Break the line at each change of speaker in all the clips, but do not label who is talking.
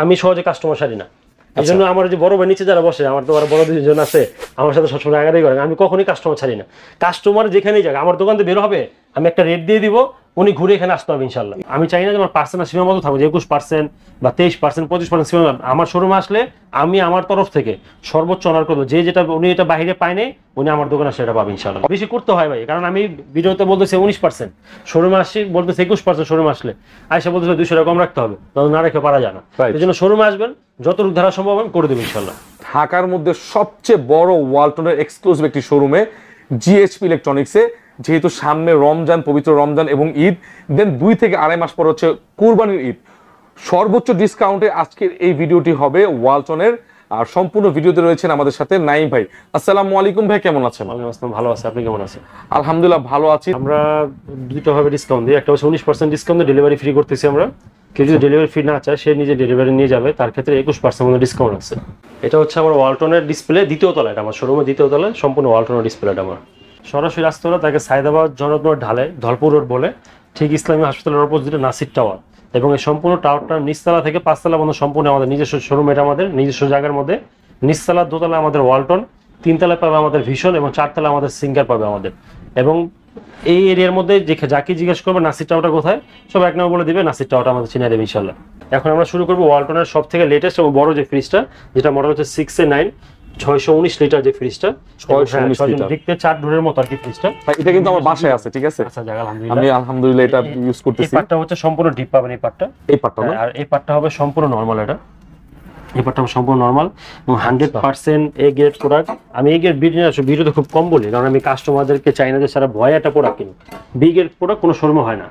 আমি সহজে কাস্টমার ছাড়ি না, এই জন্য আমার যে বড় ভাই নিচে যারা বসে, আমার তো আরো বড় দুজন আছে আমার সাথে সবসময় আগাড়ি করেন, আমি কখনোই কাস্টমার ছাড়ি না। কাস্টমার যেখানেই যাক আমার দোকান থেকে বের হবে, আমি একটা রেট দিয়ে দিব, উনি ঘুরে এখানে আসতে হবে ইনশাল্লাহ। আমি চাই না যে আমার পার্সেন্টের সীমাবদ্ধ থাকবে 21% বা 23%, 25% সীমা। আমার শোরুমে আসলে আমি আমার তরফ থেকে সর্বোচ্চ অনার করবো, যে যেটা উনি এটা বাইরে পায় নাই, উনি আমার দোকানে আসলে এটা পাবে ইনশাল্লাহ। বেশি করতে হয় ভাই, কারণ আমি ভিডিওতে বলতেছি 19%, শোরুমে আসছি বলতেছে 21%, শোরুমে আসলে আইসা বলতেছে 200 টাকা কম রাখতে হবে, তাহলে না রেখে পারা যায় না। এই জন্য শোরুমে আসবেন, যতটুকু ধারা সম্ভব আমি করে দেবো ইনশাল্লাহ।
ঢাকার মধ্যে সবচেয়ে বড় ওয়ালটনের এক্সক্লুসিভ একটি শোরুমে জিএইচপি ইলেকট্রনিক্সে, যেহেতু সামনে রমজান, পবিত্র রমজান এবং ঈদ, দেন 2 থেকে আড়াই মাস পর হচ্ছে কুরবানির ঈদ, সর্বোচ্চ ডিসকাউন্টে আজকের এই ভিডিওটি হবে ওয়ালটনের। আর সম্পূর্ণ ভিডিওতে রয়েছেন আমাদের সাথে নাইম ভাই। আসসালামু আলাইকুম ভাই, কেমন আছেন?
ভালো আছে, আপনি কেমন আছেন?
আলহামদুলিল্লাহ ভালো আছি।
আমরা দুটো ভাবে ডিসকাউন্ট দিই, একটা হচ্ছে 19% ডিসকাউন্ট, ডেলিভারি ফ্রি করতেছি আমরা। কেউ যদি ডেলিভারি ফ্রি না চায়, সে নিজে ডেলিভারি নিয়ে যাবে, তার ক্ষেত্রে 21% ডিসকাউন্ট আছে। এটা হচ্ছে আমার ওয়ালটনের ডিসপ্লে, দ্বিতীয় তলায়, এটা আমার শোরুমের দ্বিতীয় তলায় সম্পূর্ণ ওয়ালটনের ডিসপ্লেটা আমার। সরাসরি আসতে হলে তাকে সায়দাবাদ জনগণ ঢালে ধলপুর রোড বলে, ঠিক ইসলামী হাসপাতালের অপোজিটে নাসির টাওয়ার, এবং এই সম্পূর্ণ টাওয়ারটা নিচতলা থেকে 5 তলা পর্যন্ত সম্পূর্ণ আমাদের নিজস্ব শোরুম। এটা আমাদের নিজস্ব জায়গার মধ্যে, নিচতলা 2 তলা আমাদের ওয়ালটন, 3 তলায় পাবে আমাদের ভিশন, এবং 4 তলা আমাদের সিঙ্গার পাবে আমাদের। এবং এই এরিয়ার মধ্যে যাকে জিজ্ঞেস করবে নাসির টাওয়ারটা কোথায়, সব এক নাম বলে দিবে, নাসির টাওয়ারটা আমাদের চিনিয়ে দেবে ইনশাল্লাহ। এখন আমরা শুরু করবো ওয়ালটনের সব থেকে লেটেস্ট এবং বড় যে ফ্রিজটা, যেটা মডেল হচ্ছে 6A9, 619 লিটার যে ফ্রিজটা, 619 লিটার, দেখতে 4 ডোরের মতো আর কি ফ্রিজটা।
এটা কিন্তু আমার বাসায় আছে, ঠিক আছে?
আচ্ছা জায়গা, আলহামদুলিল্লাহ।
আমি আলহামদুলিল্লাহ এটা ইউজ করতেছি।
এই পার্টটা হচ্ছে সম্পূর্ণ ডিপ পাবেন, এই পার্টটা, আর এই পার্টটা হবে সম্পূর্ণ নরমাল। এটা এই পার্টটা সম্পূর্ণ নরমাল এবং 100% এ গ্রেড প্রোডাক্ট। আমি এই গ্রেড ভিডিওতে খুব কম বলি, কারণ আমি কাস্টমারদেরকে চাই না যে সারা ভয় একটা প্রোডাক্ট কিনুক। বি গ্রেড প্রোডাক্ট কোনো শোরুমে হয় না,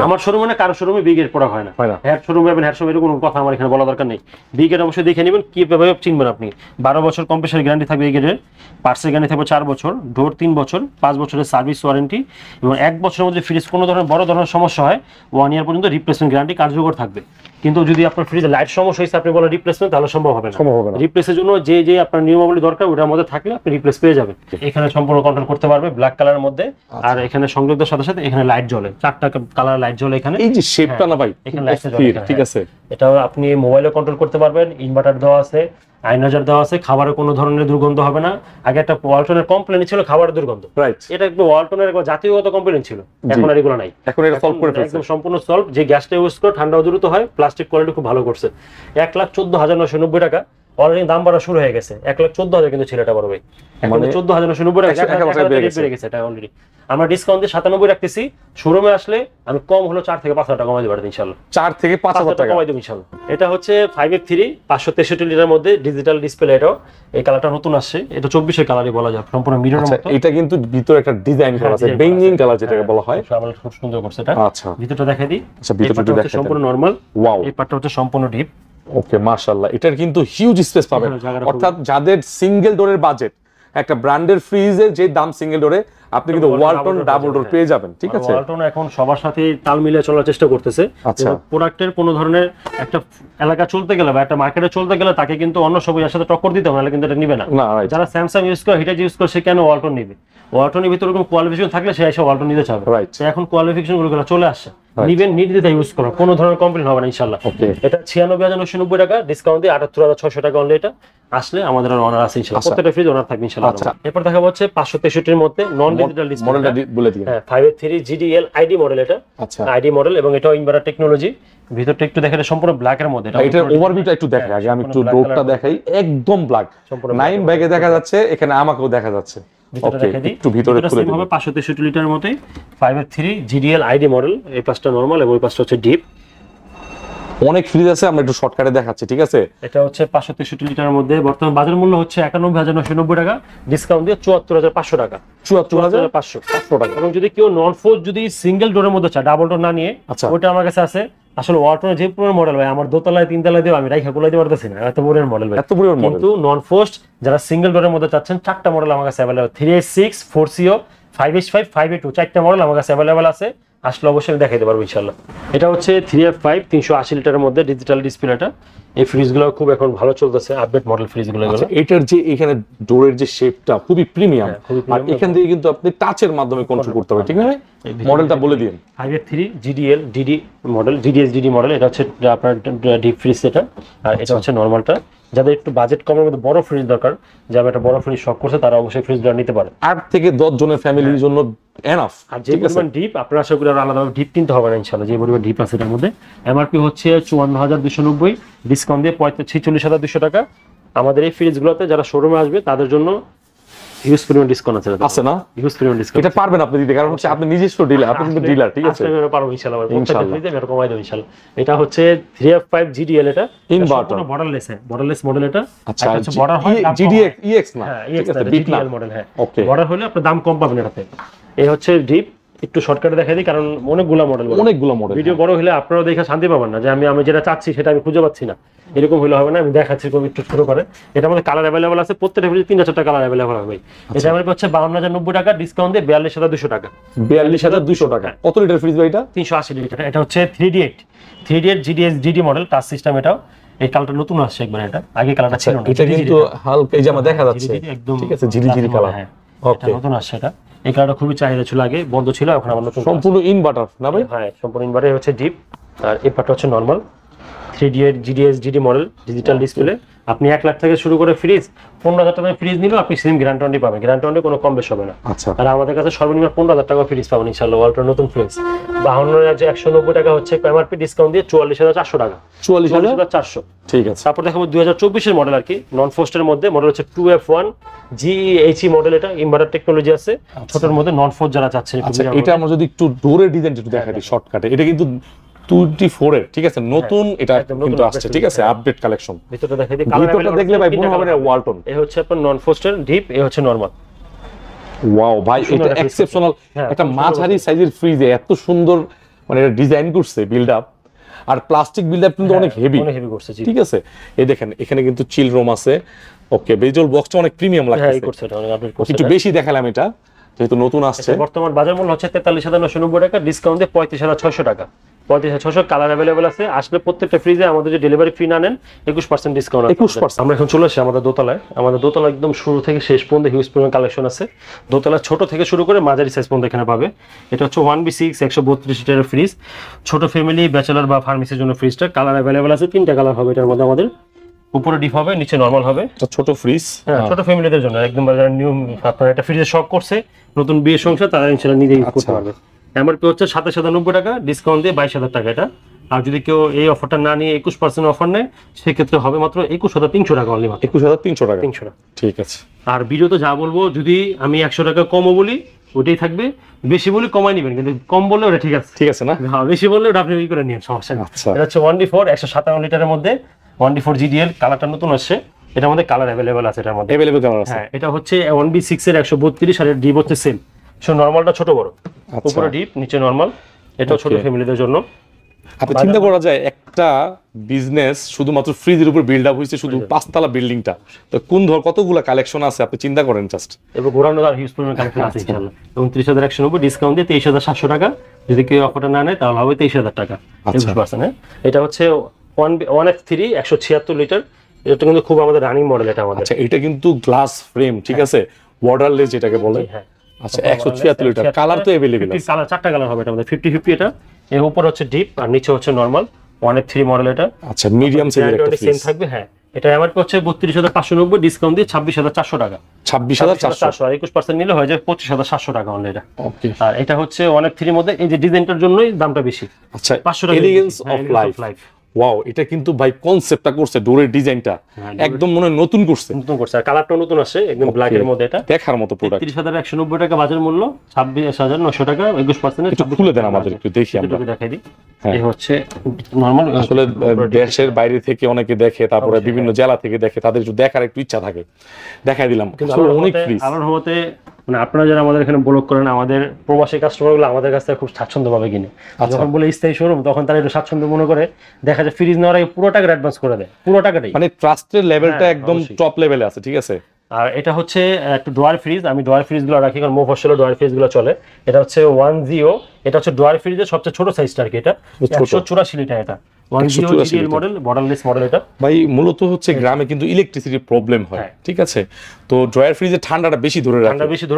আমার শোরুমে না, কারো শোরুমে বি গ্রেড প্রোডাক্ট হয় না। হেড শোরুমে যাবেন, হেড শোরুমে কোনো কথা আমার এখানে বলা দরকার নেই। বি গ্রেড অবশ্যই দেখে নেবেন, কিভাবে চিনবেন আপনি। 12 বছর কম্প্রেসার গ্যারান্টি থাকবে এই গ্রেডের, পার্টসের গ্যারান্টি থাকবে 4 বছর, ডোর 3 বছর, 5 বছরের সার্ভিস ওয়ারেন্টি, এবং 1 বছরের মধ্যে ফ্রিজ কোনো ধরনের বড় ধরনের সমস্যা হয় 1 ইয়ার পর্যন্ত রিপ্লেসমেন্ট গ্যারান্টি কার্যকর থাকবে। কিন্তু যদি আপনার ফ্রিজে লাইট সমস্যা হয়েছে, আপনি বলেন রিপ্লেসমেন্ট, তাহলে সম্ভব হবে না। রিপ্লেসের জন্য যে যে আপনার নিয়মাবলী দরকার, ওটার মধ্যে থাকলে আপনি রিপ্লেস পেয়ে যাবেন। এখানে সম্পূর্ণ কন্ট্রোল করতে পারবে ব্ল্যাক কালারের মধ্যে, আর এখানে সংযোগের সাথে সাথে এখানে লাইট জ্বলে, 4টা কালার লাইট জ্বলে এখানে। এই যে শেপটা না ভাই, এখানে লাইট জ্বলে, ঠিক আছে? এটা আপনি মোবাইলে কন্ট্রোল করতে পারবেন, ইনভার্টার দেওয়া আছে, আয়নাজার দেওয়া আছে, খাবারের কোনো ধরনের দুর্গন্ধ হবে না। আগে একটা ওয়ালটনের কমপ্লেইন ছিল খাবারের দুর্গন্ধ, রাইট? এটা একটু ওয়ালটনের জাতীয়গত কমপ্লেইন ছিল, এখন আর এগুলো নাই। এখন এটা সলভ করে ফেলছে, একদম সম্পূর্ণ সলভ। যে গ্যাসটা ইউজ করে ঠান্ডাও দ্রুত হয়, প্লাস্টিক কোয়ালিটি খুব ভালো করছে। 1,14,990 টাকা অলরেডি দাম বাড়া শুরু হয়ে গেছে। 1,14,000 কিন্তু ছিল এটা বড় ভাই, এখন 14,990 টাকা বেড়ে গেছে। এটা অলরেডি আমরা ডিসকাউন্ট দিয়ে 97 রাখতেছি। শোরুমে আসলে আমি কম হলো 4 থেকে 5,000 টাকা কমাই দেব ইনশাআল্লাহ। 4 থেকে 5,000 টাকা কমাই দেব ইনশাআল্লাহ। এটা হচ্ছে 5F3 563 লিটার মধ্যে ডিজিটাল ডিসপ্লে। এটাও এই কালারটা নতুন আসছে, এটা 24 এর কালারই বলা যায়, সম্পূর্ণ মিররের মতো। এটা কিন্তু ভিতরে একটা ডিজাইন করা আছে, বেঞ্জিং কালার যেটাকে বলা হয়, আমরা খুব সুন্দর করছে এটা। আচ্ছা ভিতরটা দেখাই দিই। আচ্ছা ভিতরটা দেখাই, সম্পূর্ণ নরমাল। ওয়াও, এই পার্টটা হচ্ছে সম্পূর্ণ ডিপ। ওকে মাশাআল্লাহ, এটার কিন্তু হিউজ স্পেস পাবেন। অর্থাৎ যাদের সিঙ্গেল ডোরের বাজেট, একটা ব্র্যান্ডের ফ্রিজের যে দাম সিঙ্গেল ডোরে, আপনি কিন্তু ওয়ালটন ডাবল ডোর পেয়ে যাবেন, ঠিক আছে? ওয়ালটন এখন সবার সাথে তাল মিলিয়ে চলার চেষ্টা করতেছে। প্রোডাক্টের কোনো ধরনের একটা এলাকা চলতে গেলে বা একটা মার্কেটে চলতে গেলে তাকে কিন্তু অন্য সবার সাথে টক্কর দিতে হবে, কিন্তু এটা নিবে না। যারা স্যামসাং ইউজ করে, হিটাচি ইউজ করে, সে কেন ওয়ালটন নিবে? ওয়ালটনের ভিতরে কোনো কোয়ালিফিকেশন থাকলে সে এসে ওয়ালটন নিতে চাবে। এখন কোয়ালিফিকেশন গুলো চলে আসছে, নিবেন, নির্দ্বিধায় ইউজ করো, কোনো ধরনের কমপ্লেইন হবে না ইনশাআল্লাহ। এটা 96,990 টাকা ডিসকাউন্ট দিয়ে 78,600 টাকা অনলি। এটা আসলে আমাদের অনার আছে ইনশাআল্লাহ, প্রত্যেকটা ফ্রিজ অনার থাকবে ইনশাআল্লাহ। এরপর দেখা হচ্ছে 563 এর মধ্যে নন ডিজিটাল ডিসপ্লে, মডেলটা বলে দিন। হ্যাঁ 5F3 GDL ID মডেল, এটা আচ্ছা ID মডেল, এবং এটাও ইনভার্টার টেকনোলজি। ভিতরটা একটু দেখেন, সম্পূর্ণ ব্ল্যাক এর মধ্যে। এটার ওভারভিউটা একটু দেখাই আগে, আমি একটু ডোরটা দেখাই, একদম ব্ল্যাক, নাইম ব্যাগে দেখা যাচ্ছে, এখানে আমাকেও দেখা যাচ্ছে। ভিতরটা দেখাই দিই, একটু ভিতরে খুলে দিই। হবে 563 লিটারের মধ্যে 5F3 GDL ID মডেল। এই পাশটা নরমাল এবং ওই পাশটা হচ্ছে ডিপ। অনেক ফ্রিজ আছে, আমরা একটু শর্টকাটে দেখাচ্ছি, ঠিক আছে? এটা হচ্ছে 563 লিটারের মধ্যে বর্তমান বাজার মূল্য হচ্ছে 91,990 টাকা, ডিসকাউন্ট দিয়ে 74,500 টাকা। 74,500 টাকা। এবং যদি কেউ নন ফ্রস্ট যদি সিঙ্গেল ডোরের মধ্যে চায়, ডাবল ডোর না নিয়ে, ওটা আমার কাছে আছে। আসলে ওয়ালটনের যে পুরো মডেল ভাই, আমার দোতলায় 3 তলায় দেব, আমি রাইখা গুলাই দিতে পারতেছি না, এত বড় মডেল ভাই, এত বড় মডেল। কিন্তু নন ফ্রস্ট যারা সিঙ্গেল ডোরের মধ্যে চাচ্ছেন, 4টা মডেল আমার কাছে available. 3H6 4CO 5H5 5A2 4টা মডেল আমার কাছে अवेलेबल আছে। আসলে অবশ্যই আমি দেখাইতে পারবো ইনশাআল্লাহ। এটা হচ্ছে 3F5 380 লিটারের মধ্যে ডিজিটাল ডিসপ্লে। এটা এই ফ্রিজগুলো খুব এখন ভালো চলতেছে, আপডেট মডেল ফ্রিজগুলো।
এটার যে এখানে ডোরের যে শেপটা খুবই প্রিমিয়াম, আর এখান থেকে কিন্তু আপনি টাচের মাধ্যমে কন্ট্রোল করতে পারবেন, ঠিক না? মডেলটা বলে দিন।
5F3 GDL DD model, GDS DD model. এটা হচ্ছে আপনার ডিপ ফ্রিজ এটা, আর এটা হচ্ছে নরমালটা। যাদের একটু বাজেট কমের মধ্যে বড় ফ্রিজ দরকার, যারা একটা বড় ফ্রিজ শখ করছে, তারা অবশ্যই ফ্রিজটা নিতে পারে।
8 থেকে 10 জনের ফ্যামিলির জন্য এনাফ।
আর যে পরিমাণ ডিপ, আপনারা আশা করি আর আলাদাভাবে ডিপ কিনতে হবে না ইনশাআল্লাহ, যে পরিমাণ ডিপ আছে এটার মধ্যে। এমআরপি হচ্ছে 54290, ডিসকাউন্ট দিয়ে 46,200 টাকা। আমাদের এই ফ্রিজগুলোতে যারা শোরুমে আসবে তাদের জন্য হিউজ পরিমাণ ডিসকাউন্ট আছে না? হিউজ পরিমাণ ডিসকাউন্ট।
এটা পারবেন আপনি দিতে, কারণ হচ্ছে আপনি নিজস্ব ডিলার, আপনি কিন্তু ডিলার, ঠিক আছে?
আমরা পারবো ইনশাআল্লাহ, প্রত্যেকটা ফ্রিজে আমরা কমাই দেব ইনশাআল্লাহ। এটা হচ্ছে 3F5 GDL, এটা
ইনভার্টার
বর্ডারলেস মডেল। এটা
আচ্ছা,
হচ্ছে বর্ডার হয়
GDX EX না,
হ্যাঁ
ঠিক আছে,
GDL মডেল। হ্যাঁ,
ওকে।
বর্ডার হলে আপনি দাম কম পাবেন এটাতে। এই হচ্ছে ডিপ। একটু শর্টকাটে দেখাই দিই, কারণ অনেকগুলো মডেল, ভিডিও বড় হলে আপনারা দেখে শান্তি পাবেন না, যে আমি যেটা চাচ্ছি সেটা আমি খুঁজে পাচ্ছি না, এরকম হলে হবে না। আমি দেখাচ্ছি একটু ছোট করে। এটা আমাদের কালার অ্যাভেলেবল আছে, প্রত্যেকটা ফ্রিজে 3-4টা কালার অ্যাভেলেবল হবে। এটা আমার হচ্ছে 52,090 টাকা, ডিসকাউন্ট দিয়ে 42,200 টাকা।
42,200 টাকা। কত লিটার ফ্রিজ ভাই এটা?
380 লিটার। এটা হচ্ছে 3D8 GDS DD model, touch system. এটাও এই কালারটা নতুন আসছে একবার, এটা আগে কালারটা ছিল না।
এটা কিন্তু হালকা এই জামা দেখা যাচ্ছে,
একদম
ঠিক আছে, ঝিরি কালার।
হ্যাঁ, ওকে, নতুন আসছে এটা। এই কালারটা খুবই চাহিদা ছিল, আগে বন্ধ ছিল, এখন আমরা নতুন।
সম্পূর্ণ ইনভার্টার না ভাই?
হ্যাঁ, সম্পূর্ণ ইনভার্টার। হচ্ছে ডিপ, আর এই পার্টটা হচ্ছে normal. 3D8 GDS DD model, digital display. আপনি 1 লাখ থেকে শুরু করে ফ্রিজ, 15,000 টাকা ফ্রিজ নিলেও আপনি সেম গ্যারান্টি ওয়ারেন্টি পাবেন। গ্যারান্টি ওয়ারেন্টি কোনো কম বেশি হবে না।
আচ্ছা,
আর আমাদের কাছে সর্বনিম্ন 15,000 টাকা ফ্রিজ পাবেন ইনশাআল্লাহ, ওয়ালটন নতুন ফ্রিজ। 52,190 টাকা হচ্ছে এমআরপি, ডিসকাউন্ট দিয়ে 44,400 টাকা। 44,400, ঠিক আছে। তারপর দেখাবো 2024 এর মডেল, আর কি নন ফ্রস্টের মধ্যে মডেল হচ্ছে 2F1 GEHE মডেল। এটা ইনভার্টার টেকনোলজি আছে, ছোটর মধ্যে নন ফ্রস্ট যারা চাচ্ছেন।
এটা আমরা যদি একটু ডোরের ডিজাইনটা একটু দেখাই দিই শর্টকাটে। এটা কিন্তু 24 এর, ঠিক আছে, নতুন। এটা কিন্তু আসছে, ঠিক আছে, আপডেট কালেকশন।
ভিতরটা দেখাই দিই,
ভিতরটা দেখলে ভাই মনে হবে না ওয়ালটন।
এই হচ্ছে আপনার নন ফ্রস্টের ডিপ, এই হচ্ছে নরমাল।
ওয়াও ভাই, এটা এক্সেপশনাল। একটা মাঝারি সাইজের ফ্রিজে এত সুন্দর মানে ডিজাইন করছে, বিল্ড আপ। আর প্লাস্টিক বিল্ড আপ কিন্তু অনেক হেভি করছে, ঠিক আছে। এই দেখেন, এখানে কিন্তু চিল রুম আছে। ওকে, বেজল বক্সটা অনেক প্রিমিয়াম লাগছে, একটু বেশি দেখালাম এটা, যেহেতু নতুন আসছে।
বর্তমান বাজার মূল্য হচ্ছে 43,990 টাকা, ডিসকাউন্ট দিয়ে 35,600 টাকা। 35,600 কালার অ্যাভেলেবল আছে। আসলে প্রত্যেকটা ফ্রিজে আমাদের যে ডেলিভারি ফি না নেন 21% ডিসকাউন্ট আছে। 21%। আমরা এখন চলে আসছি আমাদের দোতলায়। আমাদের দোতলা একদম শুরু থেকে শেষ পর্যন্ত হিউজ পরিমাণ কালেকশন আছে। দোতলা ছোট থেকে শুরু করে মাঝারি সাইজ পর্যন্ত এখানে পাবে। এটা হচ্ছে 1B6 132 লিটারের ফ্রিজ, ছোট ফ্যামিলি, ব্যাচেলর বা ফার্মেসির জন্য ফ্রিজটা। কালার অ্যাভেলেবল আছে, 3টা কালার হবে এটার মধ্যে আমাদের। উপরে ডিপ হবে, নিচে নরমাল হবে।
ছোট ফ্রিজ,
হ্যাঁ, ছোট ফ্যামিলিদের জন্য একদম। যারা নিউ আপনার একটা ফ্রিজে শখ করছে, নতুন বিয়ে সংসার, তারা ইনশাআল্লাহ নিজে ইউজ করতে পারবে। এমআরপি হচ্ছে 27,090 টাকা, ডিসকাউন্ট দিয়ে 22,000 টাকা এটা। আর যদি কেউ এই অফারটা না নিয়ে 21% অফার নেয়, সেক্ষেত্রে হবে মাত্র 21,300 টাকা অনলি, মাত্র
21,300 টাকা।
300 টাকা,
ঠিক আছে।
আর ভিডিওতে যা বলবো, যদি আমি 100 টাকা কমও বলি ওটাই থাকবে, বেশি বলি কমাই নেবেন, কিন্তু কম বললে ওটা ঠিক আছে, ঠিক আছে না? হ্যাঁ, বেশি বললে ওটা আপনি করে নিন, সমস্যা নেই। এটা হচ্ছে 1D4 157 লিটারের মধ্যে 1D4 GDL, কালারটা নতুন আসছে। এটার মধ্যে কালার অ্যাভেলেবল আছে, এটার মধ্যে অ্যাভেলেবল কালার আছে। হ্যাঁ, এটা হচ্ছে 1B6 এর 132, আর এর ডিপ হচ্ছে সেম। সো নরমালটা ছোট বড়, উপরে ডিপ, নিচে নরমাল। এটাও ছোট ফ্যামিলিদের জন্য।
আপনি চিন্তা করা যায়, একটা বিজনেস শুধুমাত্র ফ্রিজের উপর বিল্ড আপ হয়েছে, শুধু 5তলা বিল্ডিংটা, তো কোন ধর কতগুলো কালেকশন আছে আপনি চিন্তা করেন জাস্ট।
এবার ঘোরানো আর হিউজ পরিমাণ কালেকশন আছে ইনশাআল্লাহ। 29,190, ডিসকাউন্ট দিয়ে 23,700 টাকা। যদি কেউ অফারটা না নেয় তাহলে হবে 23,000 টাকা, 21%। এটা হচ্ছে 1F3 176 লিটার। এটা কিন্তু খুব আমাদের রানিং মডেল এটা আমাদের। আচ্ছা,
এটা কিন্তু গ্লাস ফ্রেম, ঠিক আছে, বর্ডারলেস যেটাকে বলে। হ্যাঁ, আচ্ছা, 176 লিটার। কালার তো अवेलेबल আছে,
কালার 4টা কালার হবে এটা আমাদের, 50-50 এটা। এর উপর হচ্ছে ডিপ, আর নিচে হচ্ছে নরমাল। 1F3 মডেল এটা।
আচ্ছা, মিডিয়াম সাইজের একটা ফ্রিজ
সেম থাকবে। হ্যাঁ, এটা এমআরপি হচ্ছে 32,590, ডিসকাউন্ট দিয়ে 26,400 টাকা।
26,400,
আর 21% নিলে হয়ে যায় 25,700 টাকা অনলি এটা। ওকে, আর এটা হচ্ছে 1F3 মধ্যে এই যে ডিজাইনটার জন্যই দামটা বেশি।
আচ্ছা,
500 টাকা।
Elegance of life. ওয়াও, এটা কিন্তু ভাই কনসেপ্টটা করছে, ডোরের ডিজাইনটা একদম মনে নতুন করছে,
আর কালারটা নতুন আসে, একদম ব্ল্যাক এর মধ্যে। এটা
দেখার মতো প্রোডাক্ট।
30,190 টাকা বাজার মূল্য, 26,900 টাকা, 21%।
একটু খুলে দেন আমাদের, একটু দেখি আমরা,
দেখাই দিই। এই হচ্ছে নরমাল।
আসলে দেশের বাইরে থেকে অনেকে দেখে, তারপরে বিভিন্ন জেলা থেকে দেখে, তাদের একটু দেখার একটু ইচ্ছা থাকে, দেখাই দিলাম। অনেক ফ্রিজ আমার হতে, মানে আপনারা যারা আমাদের এখানে ব্লগ করেন, আমাদের প্রবাসী কাস্টমারগুলো আমাদের কাছ থেকে খুব স্বাচ্ছন্দ্যভাবে কিনে। যখন বলে স্থায়ী শোরুম, তখন তারা একটু স্বাচ্ছন্দ্য মনে করে। দেখা যায় ফ্রিজ নেওয়ার আগে পুরো টাকা অ্যাডভান্স করে দেয়, পুরো টাকাটাই। মানে ট্রাস্টের লেভেলটা একদম টপ লেভেলে আছে, ঠিক আছে।
আর এটা হচ্ছে একটা ড্রয়ার ফ্রিজ, আমি ড্রয়ার ফ্রিজগুলো রাখি কারণ মফস্বল ড্রয়ার ফ্রিজগুলো চলে। এটা হচ্ছে 10, এটা হচ্ছে ড্রয়ার ফ্রিজের সবচেয়ে ছোট সাইজটা আর কি, এটা 184 লিটার, এটা 10 জিডিএল মডেল, বর্ডারলেস মডেল। এটা
ভাই মূলত হচ্ছে গ্রামে কিন্তু ইলেকট্রিসিটির প্রবলেম হয়, ঠিক আছে, তো ড্রয়ার ফ্রিজে ঠান্ডাটা বেশি ধরে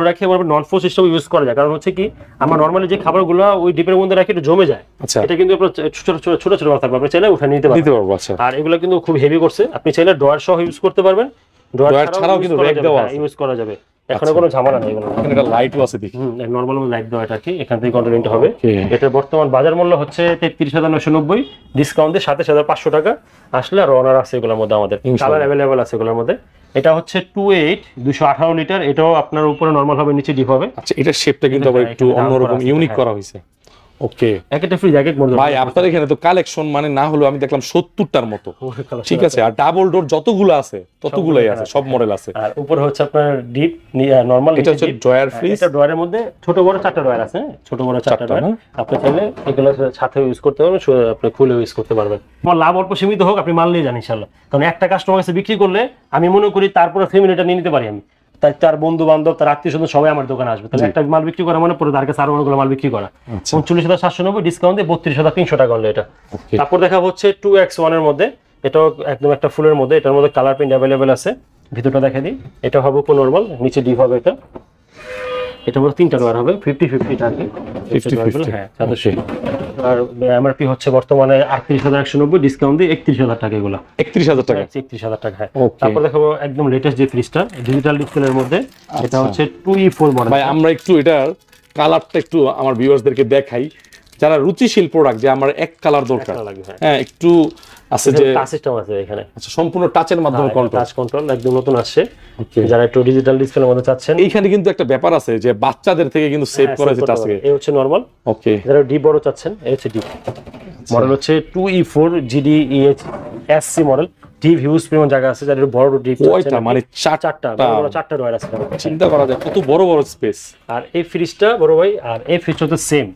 রাখে,
এবং নন ফ্রোস্ট সিস্টেম ইউজ করা যায়। কারণ হচ্ছে কি আমরা নরমালি যে খাবারগুলো ওই ডিপের মধ্যে রাখি এটা জমে যায়, এটা কিন্তু আপনার ছোট ছোট থাকবে, আপনি চাইলে উঠে নিতে পারবো। আচ্ছা, আর এগুলো কিন্তু খুব হেভি করছে, আপনি চাইলে ড্রয়ার সহ ইউজ করতে পারবেন, ড্রয়ার ছাড়াও কিন্তু র্যাক দেওয়া আছে, ইউজ করা যাবে। এখনো কোনো ঝামেলা নেই,
এখানে একটা লাইটও আছে দেখি,
নরমাল লাইট দেওয়া, এটা কি এখান থেকে কন্ট্রোলিংটা হবে। এটার বর্তমান বাজার মূল্য হচ্ছে 33,990, ডিসকাউন্ট দিয়ে 27,500 টাকা। আসলে আর অনার আছে এগুলোর মধ্যে, আমাদের কালার অ্যাভেলেবল আছে এগুলোর মধ্যে। এটা হচ্ছে 218 লিটার, এটাও আপনার উপরে নরমাল হবে, নিচে ডিপ হবে।
আচ্ছা, এটা শেপটা কিন্তু আবার একটু অন্যরকম, ইউনিক করা হয়েছে। ওকে,
একটা ফ্রিজ এক মডেল
ভাই আপনাদের এখানে তো কালেকশন মানে না হলো আমি দেখলাম 70টার মতো, ঠিক আছে, আর ডাবল ডোর যতগুলো আছে ততগুলাই আছে, সব মডেল আছে।
আর উপরে হচ্ছে আপনার ডিপ নরমাল,
এটা হচ্ছে ড্রয়ার ফ্রিজ,
এটা ড্রয়ারের মধ্যে ছোট বড় 4টা ড্রয়ার আছে, ছোট বড় 4টা ড্রয়ার, আপনি চাইলে এগুলো সাথে ইউজ করতে পারবেন, আপনি খুলে ইউজ করতে পারবেন। আমার লাভ অল্প সীমিত হোক, আপনি মাল নিয়ে যান ইনশাআল্লাহ, কারণ একটা কাস্টমার কাছে বিক্রি করলে আমি মনে করি তারপরে ফ্যামিলিটা নিয়ে নিতে পারি আমি, তাই তার বন্ধু বান্ধব, তার আত্মীয় স্বজন সবাই আমার দোকানে আসবে, তাহলে একটা মাল বিক্রি করা মানে পরে তার কাছে আরো অনেকগুলো মাল বিক্রি করা। 39,790, ডিসকাউন্ট দিয়ে 32,300 টাকা হলো এটা। তারপর দেখা হচ্ছে 2X1 এর মধ্যে, এটাও একদম একটা ফুলের মধ্যে, এটার মধ্যে কালার প্রিন্ট অ্যাভেলেবেল আছে। ভিতরটা দেখা দিই, এটা হবে নরমাল, নিচে ডিপ হবে। এটা মধ্যে 3টা ড্রয়ার হবে, 50-50 টাকা, 50-50, হ্যাঁ 87। আর এমআরপি হচ্ছে বর্তমানে 38,190, ডিসকাউন্ট দিয়ে 31,000 টাকা, এগুলো
31,000 টাকা,
31,000 টাকা। হ্যাঁ, তারপর দেখাবো একদম লেটেস্ট যে ফ্রিজটা, ডিজিটাল ডিসপ্লের মধ্যে, এটা হচ্ছে 2E4 মডেল।
ভাই আমরা একটু এটার কালারটা একটু আমার ভিউয়ার্সদেরকে দেখাই, যারা রুচিশীল প্রোডাক্ট, যে আমার এক কালার দরকার, হ্যাঁ একটু আছে যে
টাচ সিস্টেম আছে এখানে,
আচ্ছা সম্পূর্ণ টাচের মাধ্যমে কন্ট্রোল,
টাচ কন্ট্রোল একদম নতুন আসছে, যারা একটু ডিজিটাল ডিসপ্লের মধ্যে চাচ্ছেন।
এইখানে কিন্তু একটা ব্যাপার আছে যে বাচ্চাদের থেকে কিন্তু সেভ করা আছে টাচকে,
এই হচ্ছে নরমাল। ওকে, যারা ডিপ বড় চাচ্ছেন এই হচ্ছে ডিপ মডেল, হচ্ছে 2E4 GDEH SC model. Deep huge পরিমাণ জায়গা আছে, যাদের বড় ডিপ
কয়টা মানে
4টা ড্রয়ার আছে,
চিন্তা করা যায় কত বড় বড় স্পেস।
আর এই ফ্রিজটা বড় ভাই, আর এই ফ্রিজটা তো সেম,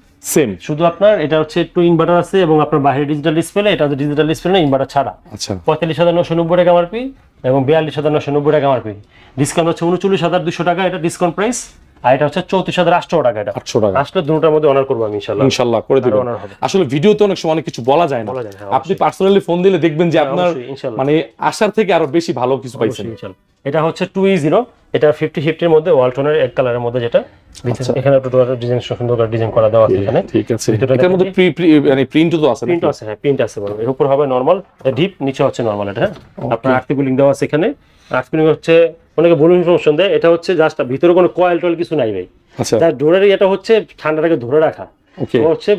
শুধু আপনার এটা হচ্ছে একটু ইনভার্টার আছে, এবং আপনার বাইরে ডিজিটাল ডিসপ্লে, এটা হচ্ছে ডিজিটাল ডিসপ্লে না, ইনভার্টার ছাড়া। আচ্ছা, 45,990 টাকা এমআরপি এবং 42,990 টাকা এমআরপি, ডিসকাউন্ট হচ্ছে 39,200 টাকা, এটা ডিসকাউন্ট প্রাইস। আর এটা হচ্ছে 34,800 টাকা, এটা 800 টাকা। আসলে দুটোর মধ্যে অনার করব আমি ইনশাআল্লাহ করে দেব। আসলে ভিডিওতে অনেক সময় অনেক কিছু বলা যায় না, আপনি পার্সোনালি ফোন দিলে দেখবেন যে আপনার মানে আশার থেকে আরো বেশি ভালো কিছু পাইছেন। এটা হচ্ছে 2E0, এটা 50-50 এর মধ্যে, ওয়ালটনের এক কালারের মধ্যে, যেটা এখানে একটু ডিজাইন সুন্দর করে ডিজাইন করা দেওয়া আছে এখানে, ঠিক আছে।
এটার মধ্যে মানে প্রিন্টও তো আছে,
প্রিন্ট আছে, হ্যাঁ প্রিন্ট আছে বড়। এর উপর হবে নরমাল ডিপ, নিচে হচ্ছে নরমাল। এটা আপনার আর্থ কুলিং দেওয়া আছে এখানে, আর্থ কুলিং হচ্ছে অনেকে বলুন ইনফরমেশন দেয়, এটা হচ্ছে জাস্ট ভিতরে কোনো কয়েল টয়েল কিছু নাই ভাই, তার ডোরের এটা হচ্ছে ঠান্ডাটাকে ধরে রাখা, হচ্ছে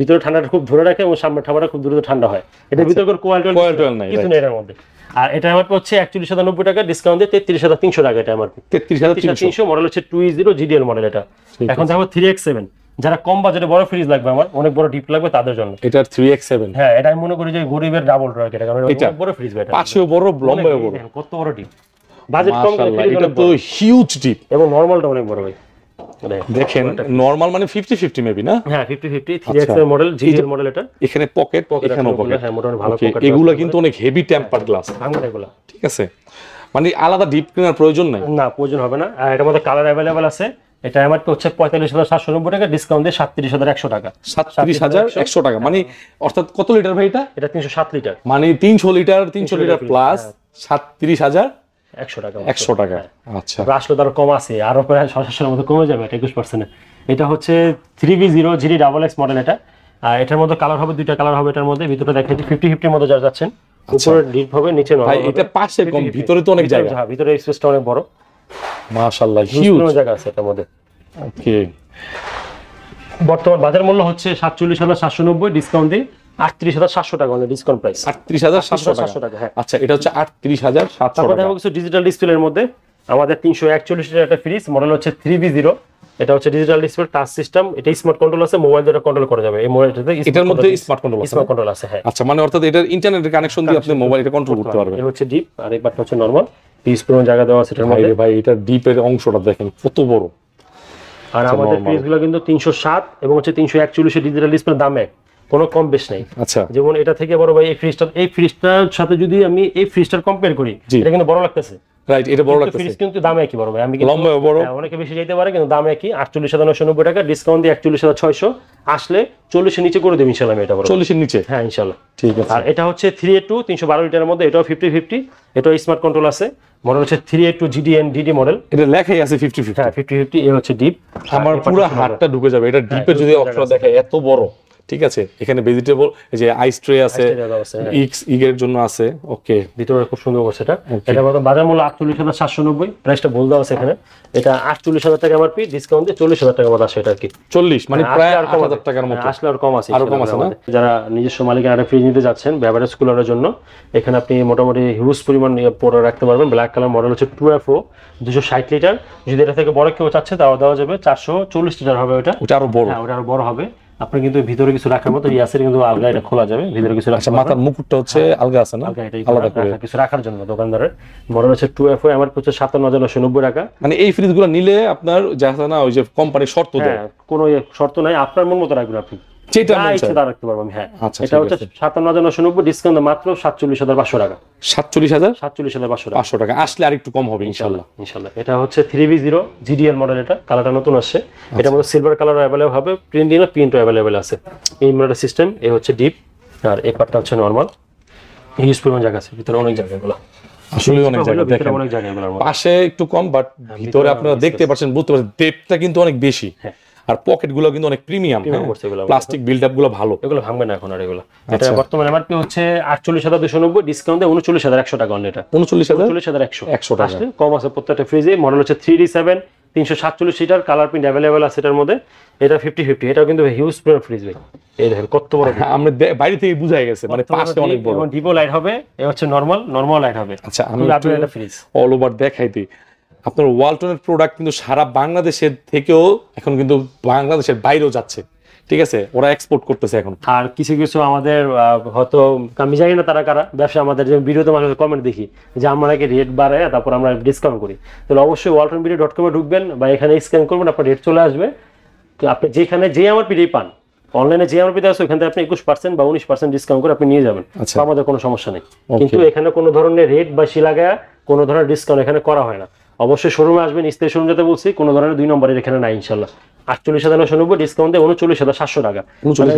ভিতরে ঠান্ডাটা খুব ধরে রাখে এবং সামনে ঠান্ডাটা খুব দ্রুত ঠান্ডা হয়। এটা ভিতরে কোনো কয়েল টয়েল নাই, কিছু নেই এর মধ্যে। আর এটা আমার হচ্ছে 41,090 টাকা, ডিসকাউন্ট দিয়ে 33,300 টাকা, এটা আমার 33,300 মডেল হচ্ছে 2E0 GDL মডেল। এটা এখন দেখো 3X7, যারা কম বাজেটে বড় ফ্রিজ লাগবে, আমার অনেক বড় ডিপ লাগবে তাদের জন্য এটা 3X7। হ্যাঁ, এটা আমি মনে করি যে গরিবের ডাবল ড্রয়ার, এটা কারণ এটা বড় ফ্রিজ, এটা পাশেও বড়, লম্বায়ও বড়, কত বড় ডিপ, বাজেট কম,
এটা তো হিউজ ডিপ,
এবং নরমালটা অনেক বড় ভাই।
দেখেন নরমাল মানে 50-50 মেবি না,
হ্যাঁ 50-50 3X মডেল GDL মডেল। এটা
এখানে পকেট, এখানেও পকেট,
হ্যাঁ মোটামুটি ভালো পকেট।
এগুলা কিন্তু অনেক হেভি টেম্পারড গ্লাস,
এগুলা
ঠিক আছে, মানে আলাদা ডিপ কেনার প্রয়োজন নাই,
না প্রয়োজন হবে না। আর এটার মধ্যে কালার अवेलेबल আছে। এটা এমআরপি হচ্ছে 45,790 টাকা, ডিসকাউন্ট দিয়ে 37,100 টাকা,
37,100 টাকা, মানে অর্থাৎ কত লিটার ভাই এটা?
এটা 307 লিটার,
মানে 300 লিটার প্লাস 37,100 টাকা, 100 টাকা। আচ্ছা,
আসলে তার কম আছে, আরো প্রায় 700 এর মধ্যে কমে যাবে, এটা 21%। এটা হচ্ছে 3V0 GDXX মডেল। এটা আর এটার মধ্যে কালার হবে, দুইটা কালার হবে এটার মধ্যে। ভিতরে দেখেন 50-50 এর মধ্যে যা যাচ্ছেন, উপরে ডিপ হবে, নিচে নরমাল।
ভাই এটা পাশে কম, ভিতরে তো অনেক জায়গা,
হ্যাঁ ভিতরে স্পেসটা অনেক বড়,
মাশাআল্লাহ হিউজ
জায়গা আছে এটার মধ্যে।
ওকে,
বর্তমান বাজার মূল্য হচ্ছে 47,790, ডিসকাউন্ট দিয়ে 38,700 টাকা, মানে ডিসকাউন্ট প্রাইস
38,700 টাকা। হ্যাঁ আচ্ছা, এটা হচ্ছে 38,700 টাকা।
তারপর দেখো কিছু ডিজিটাল ডিসপ্লের মধ্যে আমাদের 341 লিটার একটা ফ্রিজ, মডেল হচ্ছে 3V0। এটা হচ্ছে ডিজিটাল ডিসপ্লে, টাচ সিস্টেম, এটা স্মার্ট কন্ট্রোল আছে, মোবাইল দিয়ে কন্ট্রোল করা যাবে। এই মোবাইলটাতে
এটার মধ্যে স্মার্ট কন্ট্রোল
আছে, হ্যাঁ।
আচ্ছা, মানে অর্থাৎ এটার ইন্টারনেটের কানেকশন দিয়ে আপনি মোবাইল এটা কন্ট্রোল করতে পারবেন।
এটা হচ্ছে ডিপ, আর এই পার্টটা হচ্ছে নরমাল। পিস পুরো জায়গা দেওয়া আছে এটার মধ্যে।
ভাই এটা ডিপের অংশটা দেখেন কত বড়।
আর আমাদের ফ্রিজগুলো কিন্তু 307 এবং হচ্ছে 341 ডিজিটাল ডিসপ্লে, দামে কোনো কম বেশ নাই। আচ্ছা, যেমন এটা থেকে বড় ভাই এই ফ্রিজটার সাথে যদি আমি এই ফ্রিজটার কম্পেয়ার করি, এটা কিন্তু বড় লাগতেছে।
রাইট, এটা বড় লাগতেছে।
ফ্রিজ কিন্তু দামে একই বড় ভাই, আমি কিন্তু
লম্বা বড়,
অনেকে বেশি যেতে পারে কিন্তু দামে একই 48,990 টাকা, ডিসকাউন্ট দিয়ে 41,600, আসলে 40 এর নিচে করে দেব ইনশাআল্লাহ। আমি এটা বড়
40 এর নিচে,
হ্যাঁ ইনশাআল্লাহ।
ঠিক আছে।
আর এটা হচ্ছে 382 312 লিটারের মধ্যে, এটাও 50-50, এটাও স্মার্ট কন্ট্রোল আছে। মডেল হচ্ছে 382 GDD মডেল,
এটা লেখাই আছে 50-50।
হ্যাঁ 50-50। এই হচ্ছে ডিপ,
আমার পুরো হাতটা ঢুকে যাবে এটা ডিপে যদি অপশন দেখে, এত বড়। ঠিক আছে, এখানে ভেজিটেবল এই যে আইস ট্রে আছে, এর জন্য আছে। ওকে,
ভিতরে খুব সুন্দর করছে এটা। এটা বর্তমান বাজার মূল্য 48,790, প্রাইসটা ভুল দেওয়া আছে এখানে। এটা 48,000 টাকা এমআরপি, ডিসকাউন্ট দিয়ে 40,000 টাকা মতো আসে এটা আর কি।
40 মানে প্রায় 8,000 টাকার মতো,
আসলে আর কম আছে,
আরো কম আছে না?
যারা নিজস্ব মালিকানার ফ্রিজ নিতে যাচ্ছেন বেভারেজ কুলারের জন্য, এখানে আপনি মোটামুটি হিউজ পরিমাণ পরে রাখতে পারবেন। ব্ল্যাক কালার মডেল হচ্ছে 2FO 260 লিটার। যদি এটা থেকে বড় কেউ চাচ্ছে তাও দেওয়া যাবে, 440 লিটার হবে ওটা।
ওটা আরো বড়,
হ্যাঁ ওটা আরো বড় হবে। আপনি কিন্তু ভিতরে কিছু রাখার মতো ইয়াসের কিন্তু আলগা এটা খোলা যাবে, ভিতরে কিছু রাখা,
মাথার মুকুটটা হচ্ছে আলগা আছে না, আলাদা করে
কিছু রাখার জন্য দোকানদারের। মডেল হচ্ছে 2FO, এমআরপি হচ্ছে 57,990 টাকা।
মানে এই ফ্রিজগুলো নিলে আপনার যা আছে না, ওই যে কোম্পানি শর্ত দেয়,
কোনো শর্ত নাই, আপনার মন মতো রাখবেন আপনি,
যেটা
ইচ্ছে তা রাখতে পারবো আমি। হ্যাঁ
আচ্ছা,
এটা হচ্ছে 57,990, ডিসকাউন্ট মাত্র 47,500 টাকা।
47,500 টাকা আসলে আরেকটু কম হবে ইনশাআল্লাহ।
ইনশাআল্লাহ। এটা হচ্ছে 3B0 GDL মডেল, এটা কালারটা নতুন আসছে। এটার মধ্যে সিলভার কালার अवेलेबल হবে, প্রিন্টও अवेलेबल আছে। এই মডেলের সিস্টেম, এই হচ্ছে ডিপ, আর এই পার্টটা হচ্ছে নরমাল। হিউজ পরিমাণ জায়গা আছে ভিতরে, অনেক জায়গাগুলো
আসলে অনেক জায়গা দেখেন,
অনেক জায়গাগুলোর মধ্যে
পাশে একটু কম, বাট ভিতরে আপনারা দেখতে পাচ্ছেন, বুঝতে পারছেন ডেপথটা কিন্তু অনেক বেশি। আর পকেট গুলো কিন্তু অনেক প্রিমিয়াম, প্লাস্টিক বিল্ড আপ গুলো ভালো,
এগুলো ভাঙবে না এখন আর এগুলো। এটা বর্তমানে এমআরপি হচ্ছে 48,290, ডিসকাউন্ট দিয়ে 39,100 টাকা অনলি। এটা 39,100 টাকা, আসলে কম আছে প্রত্যেকটা ফ্রিজে। মডেল হচ্ছে 3D7 347 litre, colour print available আছে এটার মধ্যে। এটা 50-50, এটাও কিন্তু হিউজ ফ্রিজ ভাই। এই দেখেন কত বড়,
আমরা বাইরে থেকে বুঝাই গেছে, মানে পাশে অনেক বড়।
এবং ডিপো লাইট হবে, এই হচ্ছে নরমাল লাইট হবে।
আচ্ছা, আমি একটা ফ্রিজ অল ওভার দেখাই দিই। আপনার ওয়ালটনের প্রোডাক্ট কিন্তু সারা বাংলাদেশের থেকেও এখন কিন্তু বাংলাদেশের বাইরেও যাচ্ছে। ঠিক আছে, ওরা এক্সপোর্ট করতেছে এখন।
আর কিছু কিছু আমাদের হয়তো আমি জানি না তারা কারা ব্যবসা, আমাদের যে ভিডিওতে মাঝে কমেন্ট দেখি যে আমরা নাকি রেট বাড়ায় তারপর আমরা ডিসকাউন্ট করি, তাহলে অবশ্যই waltonvideo.com এ ঢুকবেন বা এখানে স্ক্যান করবেন, আপনার রেট চলে আসবে। তো আপনি যেখানে যে এমআরপি পান, অনলাইনে যে এমআরপি আছে ওখান থেকে আপনি 21% বা 19% ডিসকাউন্ট করে আপনি নিয়ে যাবেন, আমাদের কোনো সমস্যা নেই। কিন্তু এখানে কোনো ধরনের রেট বা শিলাগায়া কোনো ধরনের ডিসকাউন্ট এখানে করা হয় না। অবশ্যই শোরুমে আসবেন, স্থায়ী শোরুম যেতে বলছি, কোনো ধরনের 2 নম্বরের এখানে নাই ইনশাআল্লাহ। 48,990, ডিসকাউন্ট দিয়ে 39,700 টাকা।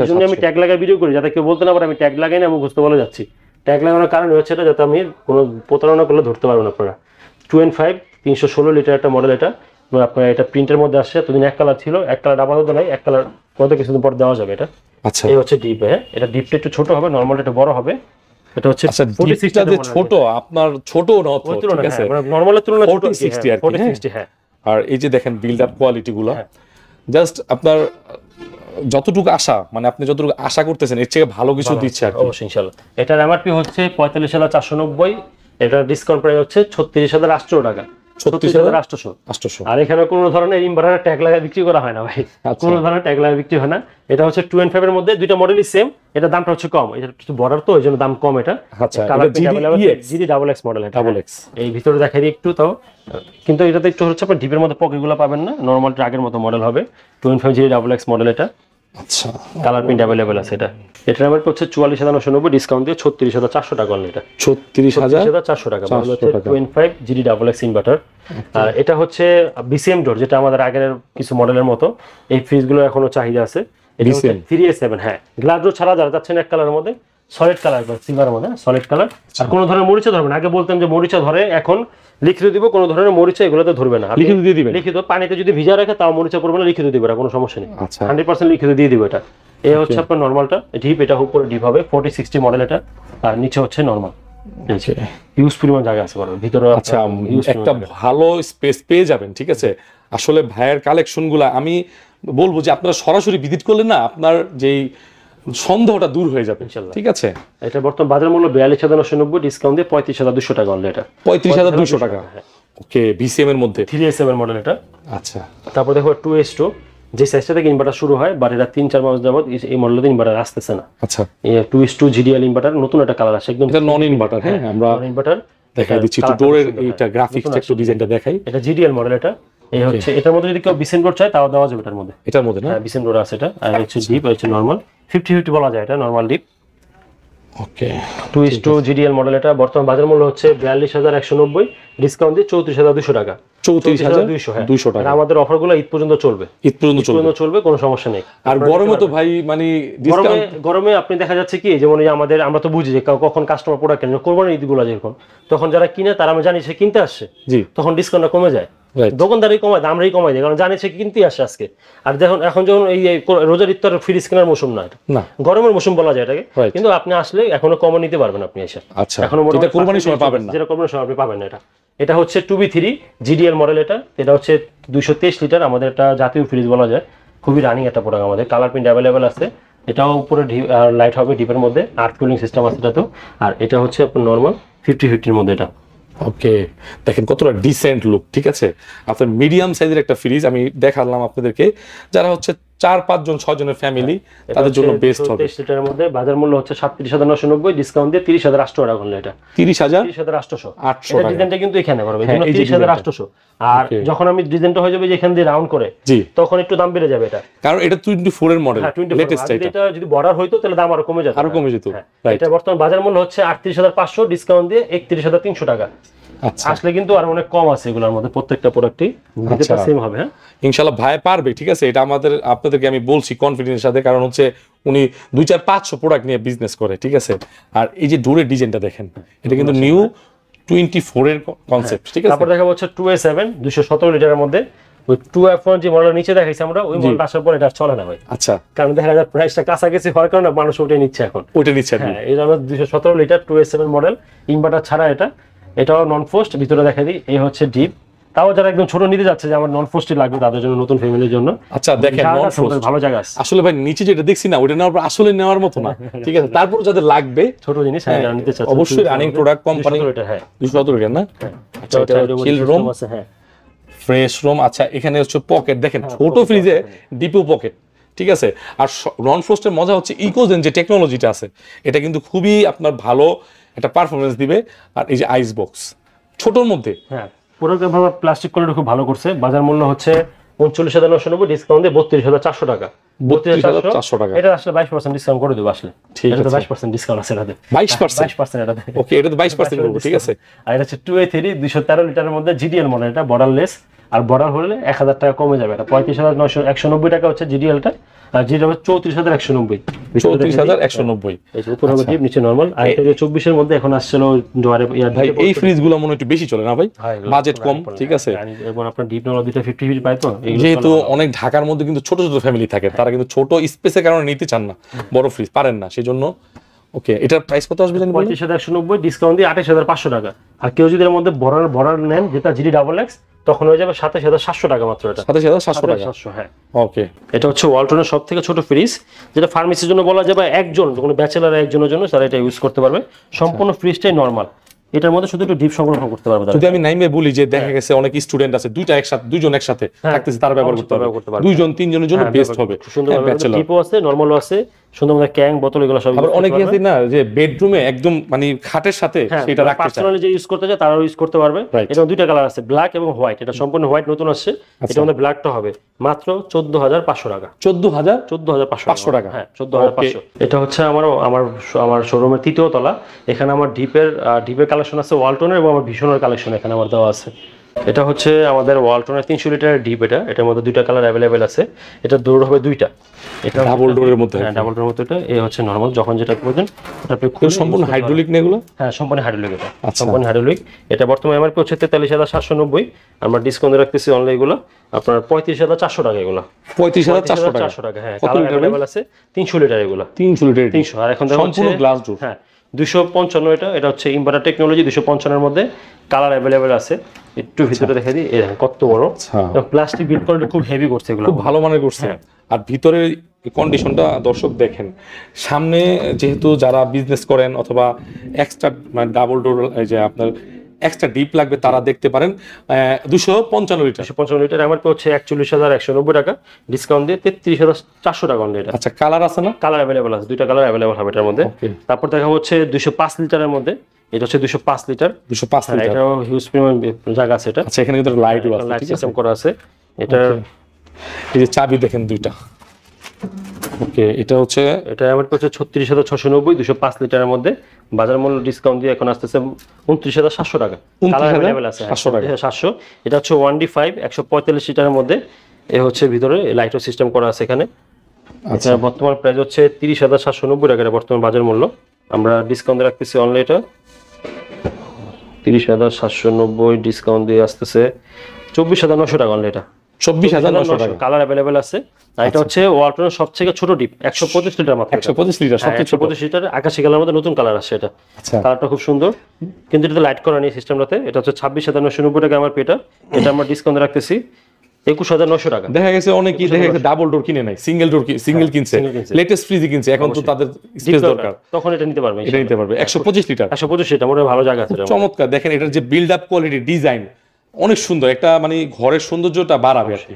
এর জন্য আমি ট্যাগ লাগাই ভিডিও করি, যাতে কেউ বলতে না পারে আমি ট্যাগ লাগাই না, আমি মুখস্থ বলে যাচ্ছি। ট্যাগ লাগানোর কারণ হচ্ছে এটা, যাতে আমি কোনো প্রতারণা করলে ধরতে পারবেন আপনারা। 2N5 316 লিটার একটা মডেল, এটা আপনার এটা প্রিন্টের মধ্যে আসছে। এতদিন এক কালার ছিল, এক কালার আপাতত নাই, এক কালার কত কিছুদিন পর দেওয়া যাবে এটা।
আচ্ছা,
এই হচ্ছে ডিপ। হ্যাঁ, এটা ডিপটা একটু ছোট হবে, নরমালটা একটু বড় হবে। এটা হচ্ছে
4060 যে ছোট, আপনার ছোট না, ঠিক আছে,
নরমালের তুলনায়
4060 আর কি।
4060, হ্যাঁ।
আর এই যে দেখেন বিল্ড আপ কোয়ালিটি গুলো, জাস্ট আপনার যতটুকু আশা, মানে আপনি যতটুকু আশা করতেছেন এর থেকে ভালো কিছু দিচ্ছে আর কি।
অবশ্যই ইনশাআল্লাহ। এটার এমআরপি হচ্ছে 45,490, এটা ডিসকাউন্ট প্রাইস হচ্ছে 36,800 টাকা। 36,800। আর এখানে কোনো ধরনের ইনভার্টার ট্যাগ লাগায় বিক্রি করা হয় না ভাই, কোনো ধরনের ট্যাগ লাগায় বিক্রি হয় না। এটা হচ্ছে 2N5 এর মধ্যে, দুইটা মডেলই সেম, এটা দামটা হচ্ছে কম, এটা একটু বড়ার তো ওইজন্য দাম কম। এটা GD+X মডেল, এই ভিতরে দেখাই দিই একটু তাও, কিন্তু এটাতে একটু হচ্ছে আপনার ডিপের মধ্যে পকেটগুলো পাবেন না, নরমাল ট্রাগের মতো মডেল হবে। 2N5 GD+X মডেল এটা। আচ্ছা, কালার প্রিন্ট अवेलेबल আছে এটা। এটার এমআরপি হচ্ছে 44,990, ডিসকাউন্ট দিয়ে 36,400 টাকা অনলি। এটা 36,400 টাকা, মানে হচ্ছে 2N5 GD+X ইনভার্টার। আর এটা হচ্ছে BCM ডোর, যেটা আমাদের আগের কিছু মডেলের মতো। এই ফ্রিজগুলো এখনো চাহিদা আছে। এটা হচ্ছে 3A7, হ্যাঁ, গ্লাস ডোর ছাড়া যারা যাচ্ছেন এক কালারের মধ্যে, সলিড কালার বা সিলভারের মধ্যে, সলিড কালার। আর কোনো ধরনের মরিচা ধরবে না, আগে বলতেন যে মরিচা ধরে, এখন লিখিত দিব কোনো ধরনের মরিচা এগুলোতে ধরবে না।
লিখিত দিয়ে দিবেন,
লিখিত পানিতে যদি ভিজা রাখে তাও মরিচা পড়বে না, লিখিত দিবে না, কোনো সমস্যা নেই। 100% লিখিত দিয়ে দিব এটা। এই হচ্ছে আপনার নরমালটা ডিপ, এটা উপরে ডিপ হবে 4060 মডেল এটা, আর নিচে হচ্ছে নরমাল। হিউজ পরিমাণ জায়গা আছে ভিতরে।
আচ্ছা, একটা ভালো স্পেস পেয়ে যাবেন। ঠিক আছে, আসলে ভাইয়ের কালেকশনগুলো আমি বলবো যে আপনারা সরাসরি ভিজিট করলে না, আপনার যেই সন্দেহটা দূর হয়ে যাবে। ঠিক আছে,
এটা বর্তমান বাজার মূল্য 42,990, ডিসকাউন্ট দিয়ে 35,200 টাকা অনলি। এটা
35,200 টাকা। ওকে, BCM এর মধ্যে
3A7 মডেল এটা।
আচ্ছা,
তারপর দেখো 2S2, যে সাইজটা থেকে ইনভার্টার শুরু হয়, বাট এটা 3-4 মাস যাবত এই মডেলের ইনভার্টার আসতেছে না।
আচ্ছা,
এই 2S2 GDL ইনভার্টার, নতুন একটা কালার আসে, একদম
এটা নন ইনভার্টার। হ্যাঁ, আমরা
নন ইনভার্টার
দেখাই দিচ্ছি, একটু ডোরের এইটা গ্রাফিক্সটা একটু ডিজাইনটা দেখাই।
এটা GDL মডেল এটা। এই হচ্ছে এটার মধ্যে যদি কেউ বিসেন ডোর চায় তাও দেওয়া যাবে এটার মধ্যে।
এটার মধ্যে না,
হ্যাঁ, বিসেন ডোর আছে এটা। আর হচ্ছে ডিপ, হচ্ছে নরমাল 50-50 বলা যায়, এটা নরমাল ডিপ।
ওকে
2:2 জিডিএল মডেল, এটা বর্তমান বাজার মূল্য হচ্ছে 42,190, ডিসকাউন্ট দিয়ে 34,200 টাকা।
34,200 টাকা।
আমাদের অফারগুলো ঈদ পর্যন্ত চলবে, চলবে, কোনো সমস্যা নেই।
আর গরমে তো ভাই মানে
গরমে আপনি দেখা যাচ্ছে কি, যেমন আমরা তো বুঝি যে কখন কাস্টমার প্রোডাক্ট কেনে, কোরবানির ঈদগুলো যেরকম, তখন যারা কিনে তারা আমরা জানি সে কিনতে আসছে, তখন ডিসকাউন্টটা কমে যায়, দোকানদারই কমায়, আমরাই কমাই দিই, কারণ জানি সে কিনতে আসে আজকে। আর এখন যখন এই রোজার ঈদ ফ্রিজ কেনার মৌসুম না, গরমের মৌসুম বলা যায় এটাকে, কিন্তু আপনি আসলে এখনো কমে নিতে পারবেন আপনি এসে।
আচ্ছা, এটা কোরবানির সময় পাবেন না,
যেটা কোরবানির সময় আপনি পাবেন না। এটা হচ্ছে 2B3 জিডিএল মডেল, এটা হচ্ছে 223 লিটার, আমাদের একটা জাতীয় ফ্রিজ বলা যায়, খুবই রানিং একটা প্রোডাক্ট। আমাদের কালার প্রিন্ট অ্যাভেলেবেল আছে, এটাও উপরে লাইট হবে, ডিপের মধ্যে আর্থ কুলিং সিস্টেম আছে এটাতেও। আর এটা হচ্ছে আপনার নর্মাল 50-50 এর মধ্যে এটা।
ওকে, দেখেন কতটা ডিসেন্ট লুক, ঠিক আছে। আপনার মিডিয়াম সাইজের একটা ফ্রিজ আমি দেখালাম আপনাদেরকে, যারা হচ্ছে 4-5 জন 6 জনের ফ্যামিলি, তাদের জন্য বেস্ট হবে।
23 লিটারের মধ্যে বাজার মূল্য হচ্ছে 37,990, ডিসকাউন্ট দিয়ে 30,800 টাকা করলে এটা
30,800
টাকা। ডিজাইনটা কিন্তু এখানে পারবে, এই জন্য 30,800। আর যখন আমি ডিজাইনটা হয়ে যাবে যে এখান দিয়ে রাউন্ড করে, তখন একটু দাম বেড়ে যাবে এটা,
কারণ এটা 24 এর মডেল, লেটেস্ট।
এটা যদি বর্ডার হইতো তাহলে দাম আরো কমে যেত। এটা বর্তমান বাজার মূল্য হচ্ছে 38,500, ডিসকাউন্ট দিয়ে 31,300 টাকা। আসলে কিন্তু আর অনেক কম আছে এগুলোর মধ্যে, প্রত্যেকটা প্রোডাক্টই সেম হবে। হ্যাঁ, ইনশাআল্লাহ
ভাই পারবে, ঠিক আছে। এটা আপনাদেরকে আমি বলছি কনফিডেন্সের সাথে, কারণ হচ্ছে উনি 2-4-500 প্রোডাক্ট নিয়ে বিজনেস করে, ঠিক আছে। আর এই যে ডোরের ডিজাইনটা দেখেন, এটা কিন্তু নিউ 24 এর কনসেপ্ট, ঠিক আছে।
তারপর দেখা হচ্ছে 2A7 217 লিটারের মধ্যে, ওই 2F1 যে মডেল নিচে দেখাইছি আমরা, ওই মডেলটা আসার পর এটা চলে না ভাই।
আচ্ছা,
কারণ দেখা যায় প্রাইসটা কাছাকাছি হওয়ার কারণে মানুষ ওইটাই নিচ্ছে এখন,
ওইটা নিচ্ছে।
হ্যাঁ, এটা হলো 217 লিটার 2A7 মডেল, ইনভার্টার ছাড়া এটাও নন ফ্রস্ট। ভিতরে দেখা দিই, এই হচ্ছে ডিপ, তাও যারা একদম ছোট নিতে যাচ্ছে যে আমার নন ফ্রস্টই লাগবে, তাদের জন্য, নতুন ফ্যামিলির জন্য।
আচ্ছা, দেখেন নন ফ্রস্ট
ভালো জায়গা আছে
আসলে ভাই, নিচে যেটা দেখছি না, ওটা নেওয়ার পর আসলে নেওয়ার মতো না, ঠিক আছে। তারপর যাদের লাগবে
ছোট জিনিস, হ্যাঁ, যারা নিতে চাচ্ছে,
অবশ্যই রানিং প্রোডাক্ট কোম্পানি।
হ্যাঁ,
217 লিটার না? আচ্ছা, এটা চিল রুম
আছে, হ্যাঁ,
ফ্রেশ রুম। আচ্ছা, এখানে হচ্ছে পকেট, দেখেন ছোট ফ্রিজে ডিপো পকেট, ঠিক আছে। আর নন ফ্রস্টের মজা হচ্ছে ইকোজেন যে টেকনোলজিটা আছে, এটা কিন্তু খুবই আপনার ভালো একটা পারফরমেন্স দিবে। আর এই যে আইস বক্স ছোটর মধ্যে,
হ্যাঁ, পুরোটা ভাবে প্লাস্টিক কোয়ালিটি খুব ভালো করছে। বাজার মূল্য হচ্ছে 39,990, ডিসকাউন্ট দিয়ে 32,400 টাকা।
32,400 টাকা।
এটা আসলে 22% ডিসকাউন্ট করে দেব আসলে, ঠিক আছে। 22% ডিসকাউন্ট আছে এটাতে,
22%
এটাতে।
ওকে, এটা তো 22% করব, ঠিক আছে।
আর এটা হচ্ছে 2A3 213 লিটারের মধ্যে জিডিএল মডেল, এটা বর্ডারলেস, আর বর্ডার হলে 1000 টাকা কমে যাবে। এটা 35,190 টাকা হচ্ছে জিডিএলটা, আর যেটা হবে 34,190।
34,190
এই যে উপরে হবে ডিপ, নিচে নরমাল। আর এটা 24 এর মধ্যে এখন আসছিল জোয়ারে।
ভাই এই ফ্রিজগুলো মনে একটু বেশি চলে না ভাই, বাজেট কম, ঠিক আছে।
এবং আপনার ডিপ নরমাল দুটো 50-50 পায় তো,
যেহেতু অনেক ঢাকার মধ্যে কিন্তু ছোট ছোট ফ্যামিলি থাকে, তারা কিন্তু ছোট স্পেসের কারণে নিতে চান না, বড় ফ্রিজ পারেন না, সেজন্য। ওকে, এটার প্রাইস কত আসবে জানেন?
35,190, ডিসকাউন্ট দিয়ে 28,500 টাকা। আর কেউ যদি এর মধ্যে বর্ডার নেন, যেটা জিডি ডাবল এক্স, তখন হয়ে যাবে 27,700 টাকা মাত্র। এটা
27,700 টাকা,
হ্যাঁ।
ওকে,
এটা হচ্ছে ওয়ালটনের সবথেকে ছোট ফ্রিজ, যেটা ফার্মেসির জন্য বলা যাবে, একজন কোনো ব্যাচেলার একজনের জন্য তারা এটা ইউজ করতে পারবে। সম্পূর্ণ ফ্রিজটাই নরমাল, এটার মধ্যে শুধু একটু ডিপ সংরক্ষণ করতে পারবে।
যদি আমি নাইমে বলি যে দেখা গেছে অনেক স্টুডেন্ট আছে, দুইজন একসাথে থাকতেছে, তারা ব্যবহার করতে পারবে, 2-3 জনের জন্য বেস্ট হবে।
সুন্দরভাবে ডিপও আছে, নরমালও আছে, সুন্দরভাবে ক্যাং বোতল এগুলো সব।
আবার অনেকে আছে না যে বেডরুমে একদম মানে খাটের সাথে সেটা রাখতে চায়,
পার্সোনালি যে ইউজ করতে চায় তারাও ইউজ করতে পারবে। এটা দুইটা কালার আছে, ব্ল্যাক এবং হোয়াইট। এটা সম্পূর্ণ হোয়াইট নতুন আসছে, এটা আমাদের ব্ল্যাকটা হবে মাত্র 14,500 টাকা।
14,500 টাকা,
হ্যাঁ, 14,500। এটা হচ্ছে আমার শোরুমের 3য় তলা। এখানে আমার ডিপের কালেকশন আছে ওয়ালটনের, এবং আমার ভীষণের কালেকশন এখানে আমার দেওয়া আছে। এটা হচ্ছে আমাদের ওয়ালটনের 300 লিটারের ডিপ। এটার মধ্যে দুইটা কালার অ্যাভেলেবেল আছে। এটা ডোর হবে দুইটা, এটা
ডাবল ডোরের মধ্যে।
হ্যাঁ, ডাবল ডোরের মধ্যে। এটা এই হচ্ছে নরমাল, যখন যেটা প্রয়োজন এটা আপনি খুলে।
সম্পূর্ণ হাইড্রোলিক না এগুলো?
হ্যাঁ, সম্পূর্ণ হাইড্রোলিক। এটা সম্পূর্ণ হাইড্রোলিক। এটা বর্তমানে এমআরপি হচ্ছে 43,790, আমরা ডিসকাউন্ট রাখতেছি অনলাইন এগুলো আপনার 35,400 টাকা। এগুলো
35,400
টাকা। হ্যাঁ, কালার অ্যাভেলেবেল আছে। 300 লিটার এগুলো,
300 লিটার
300। আর এখন দেখো
সম্পূর্ণ গ্লাস ডোর।
হ্যাঁ, 255। এটা হচ্ছে ইনভার্টার টেকনোলজি, 255 এর মধ্যে কালার অ্যাভেলেবেল আছে। একটু ভিতরে দেখে দিই, এই দেখেন কত বড়। প্লাস্টিক বিল্ড কোয়ালিটি খুব হেভি করছে, এগুলো
খুব ভালো মানের করছে। আর ভিতরে কন্ডিশনটা দর্শক দেখেন, সামনে যেহেতু যারা বিজনেস করেন অথবা এক্সট্রা মানে ডাবল ডোর যে আপনার এক্সট্রা ডিপ লাগবে, তারা দেখতে পারেন। 255
লিটার আমার হচ্ছে 41,190 টাকা, ডিসকাউন্ট দিয়ে 33,400 টাকা অনলি। এটা
আচ্ছা, কালার আছে না?
কালার অ্যাভেলেবল আছে, দুইটা কালার অ্যাভেলেবল হবে এটার মধ্যে। তারপর দেখা হচ্ছে 205 লিটারের মধ্যে। এটা হচ্ছে 205 লিটার।
205 লিটার,
এটাও হিউজ পরিমাণ জায়গা আছে। এটা
আচ্ছা, এখানে কিন্তু লাইটও আছে,
লাইট সিস্টেম করা আছে। এটা
এই যে চাবি দেখেন দুইটা, ওকে, এটা হচ্ছে
এটা আমার হচ্ছে 36,690, 205 লিটারের মধ্যে। বাজার মূল্য ডিসকাউন্ট দিয়ে এখন আসতেছে 29,700 টাকা। কালার अवेलेबल আছে
700 টাকা।
700। এটা হচ্ছে 1D5 145 লিটারের মধ্যে। এ হচ্ছে ভিতরে লাইটও সিস্টেম করা আছে এখানে। আচ্ছা, বর্তমান প্রাইস হচ্ছে 30,790 টাকা বর্তমান বাজার মূল্য। আমরা ডিসকাউন্ট রাখতেছি অনলি এটা 30,790, ডিসকাউন্ট দিয়ে আসতেছে 24,900 টাকা অনলি এটা।
24,900 টাকা।
কালার अवेलेबल আছে। আর এটা হচ্ছে ওয়ালটনের সবথেকে ছোট ডিপ, 125 লিটার মাত্র।
125 লিটার সবচেয়ে ছোট।
125 লিটার আকাশি কালারের মধ্যে নতুন কালার আসছে এটা।
আচ্ছা,
কালারটা খুব সুন্দর, কিন্তু এটা লাইট করা নেই সিস্টেমটাতে। এটা হচ্ছে 26,990 টাকা আমার পেটা। এটা আমরা ডিসকাউন্ট রাখতেছি 21,900 টাকা।
দেখা গেছে অনেকেই দেখা গেছে ডাবল ডোর কিনে নাই, সিঙ্গেল ডোর সিঙ্গেল কিনছে, লেটেস্ট ফ্রিজ কিনছে, এখন তো তাদের স্পেস দরকার,
তখন এটা নিতে পারবে।
এটা নিতে পারবে 125 লিটার।
125 লিটার মোটামুটি ভালো জায়গা আছে।
চমৎকার, দেখেন এটার যে বিল্ড আপ কোয়ালিটি, ডিজাইন অনেক সুন্দর, একটা মানে ঘরের সৌন্দর্যটা বাড়াবে আর কি।